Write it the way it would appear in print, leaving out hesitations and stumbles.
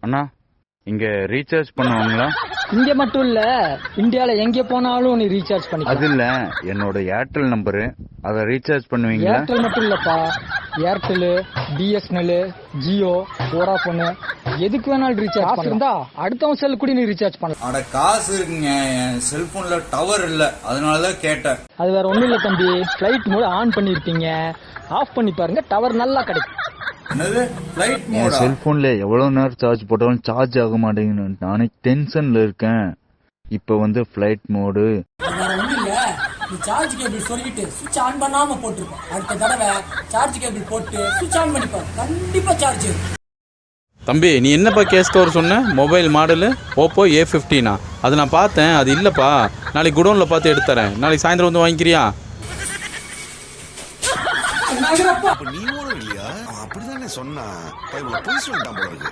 அண்ணா இங்க ரீசார்ஜ் பண்ணுவாங்களா? இங்க மட்டும் இல்ல, இந்தியால எங்க போனாலும் நீ ரீசார்ஜ் பண்ணிக்கலாம். அது இல்ல, என்னோட ஏர்டெல் நம்பரு, அதை ரீசார்ஜ் பண்ணுவீங்களா? ஏர்டெல் மட்டும் இல்லப்பா, ஏர்டெல், பிஎஸ்என்எல், ஜியோ, வோடாஃபோன் எதுக்கு வேணாலும் ரீசார்ஜ் பண்ணா அடுத்தவன் செல் கூட நீ ரீசார்ஜ் பண்ணலாம். அட காசு இருக்குங்க, என் செல்போன்ல டவர் இல்ல, அதனாலதான் கேட்டேன். அது வேற ஒண்ணும் இல்ல தம்பி, ஃபிளைட் மோட் ஆன் பண்ணிருப்பீங்க, ஆஃப் பண்ணி பாருங்க, டவர் நல்லா கிடைக்கும். என்னது ஃபிளைட் என் மோடா? செல்போன்ல எவ்வளவு நேரம் சார்ஜ் போட்டாலும் சார்ஜ் ஆக மாட்டேங்குது. நானே டென்ஷன்ல இருக்கேன். இப்ப வந்து ஃபிளைட் மோடு. வேற ஒண்ணும் இல்ல, நீ சார்ஜ் கேபிள் சொருகிட்டு சுவிட்ச் ஆன் பண்ணாம போட்டுருப்ப. அடுத்த தடவை சார்ஜ் கேபிள் போட்டு சுவிட்ச் ஆன் பண்ணிப்பாரு, கண்டிப்பா சார்ஜ் ஏறும். தம்பி நீ என்னப்பா கேஸ் கவர் சொன்ன? Mobile model Oppo A15. அது நான் பார்த்தேன், அது இல்லைப்பா. நாளைக்கு குடோனில் பார்த்து எடுத்துறேன். நாளைக்கு சாயந்தரம் வந்து வாங்கிக்கிறியா? நீ இல்லையா? அப்படிதானே சொன்னா. போய் சொல்லிட்டான் போல இருக்கு.